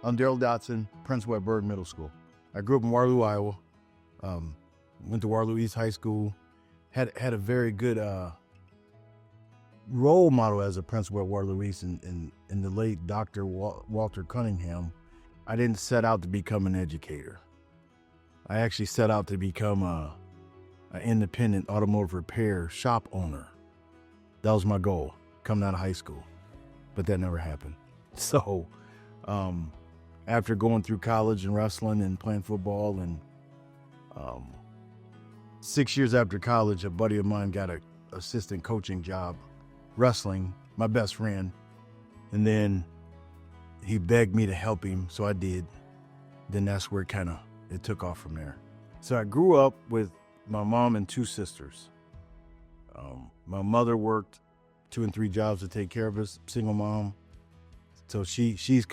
I'm Daryl Dotson, principal at Berg Middle School. I grew up in Waterloo, Iowa. Went to Waterloo East High School. Had a very good role model as a principal at Waterloo East in the late Dr. Walter Cunningham. I didn't set out to become an educator. I actually set out to become an independent automotive repair shop owner. That was my goal coming out of high school, but that never happened. So after going through college and wrestling and playing football, and 6 years after college, a buddy of mine got an assistant coaching job wrestling, my best friend, and then he begged me to help him, so I did. Then that's where it took off from there. So I grew up with my mom and two sisters. My mother worked 2 and 3 jobs to take care of us, single mom. So she's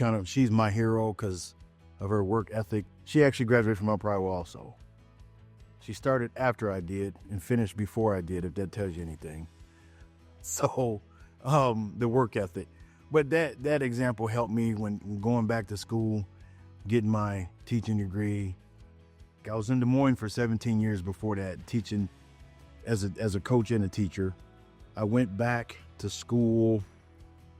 my hero because of her work ethic. She actually graduated from Upper Iowa also. She started after I did and finished before I did, if that tells you anything. So the work ethic. But that example helped me when going back to school, getting my teaching degree. I was in Des Moines for 17 years before that, teaching as a coach and a teacher. I went back to school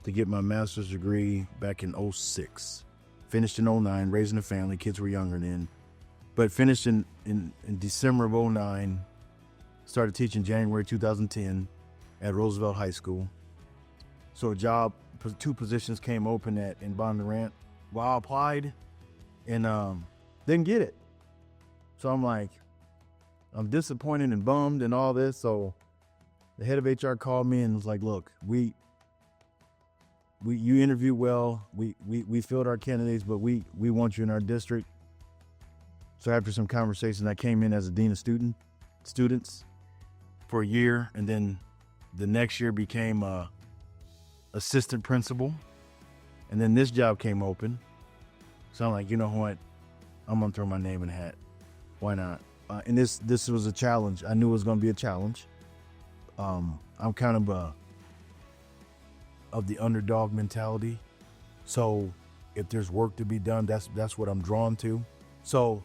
to get my master's degree back in 06. Finished in 09, raising a family, kids were younger then. But finished in December of 09, started teaching January 2010 at Roosevelt High School. So a job, 2 positions came open in Bondurant. Well, I applied and didn't get it. So I'm like, I'm disappointed and bummed and all this. So the head of HR called me and was like, look, you interviewed well. We filled our candidates, but we want you in our district. So after some conversations, I came in as a dean of students for a year, and then the next year became assistant principal. And then this job came open. So I'm like, you know what? I'm gonna throw my name in the hat. Why not? And this was a challenge. I knew it was gonna be a challenge. I'm kind of the underdog mentality. So if there's work to be done, that's what I'm drawn to. So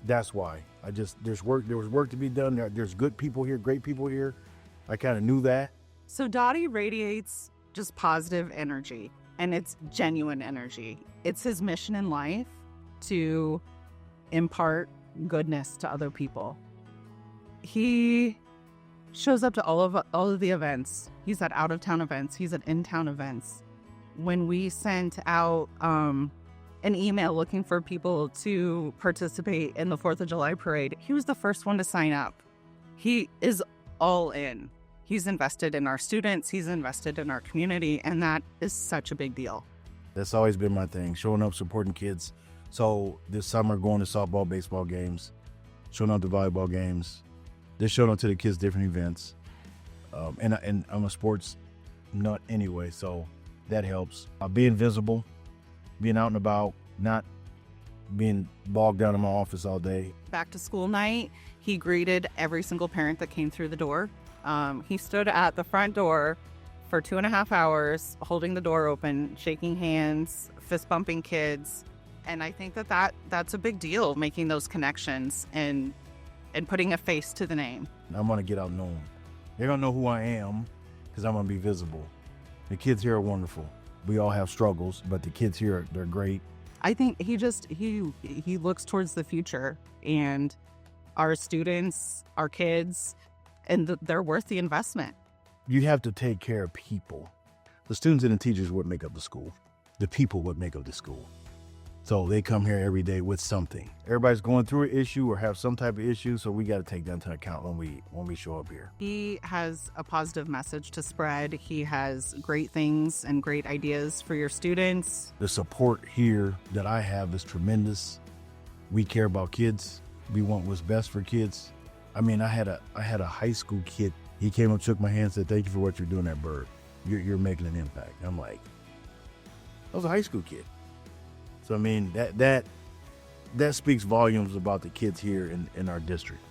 that's why there was work to be done. There's good people here, great people here. I kind of knew that. So Dotty radiates just positive energy, and it's genuine energy. It's his mission in life to impart goodness to other people. He shows up to all of the events. He's at out-of-town events. He's at in-town events. When we sent out an email looking for people to participate in the 4th of July parade, he was the first one to sign up. He is all in. He's invested in our students. He's invested in our community, and that is such a big deal. That's always been my thing, showing up, supporting kids. So this summer, going to softball, baseball games, showing up to volleyball games, just showing up to the kids' different events. And I'm a sports nut anyway, so that helps. Being visible, being out and about, not being bogged down in my office all day. Back to school night, he greeted every single parent that came through the door. He stood at the front door for 2.5 hours, holding the door open, shaking hands, fist bumping kids. And I think that's a big deal, making those connections and putting a face to the name. I'm gonna get out known. They're gonna know who I am because I'm gonna be visible. The kids here are wonderful. We all have struggles, but the kids here, they're great. I think he looks towards the future, and our students, our kids, and they're worth the investment. You have to take care of people. The students and the teachers would make up the school. The people would make up the school. So they come here every day with something. Everybody's going through an issue or have some type of issue, so we got to take that into account when we show up here. He has a positive message to spread. He has great things and great ideas for your students. The support here that I have is tremendous. We care about kids. We want what's best for kids. I mean, I had a high school kid. He came up, shook my hand, said, "Thank you for what you're doing at Berg. You're making an impact." I'm like, I was a high school kid. So I mean, that speaks volumes about the kids here in our district.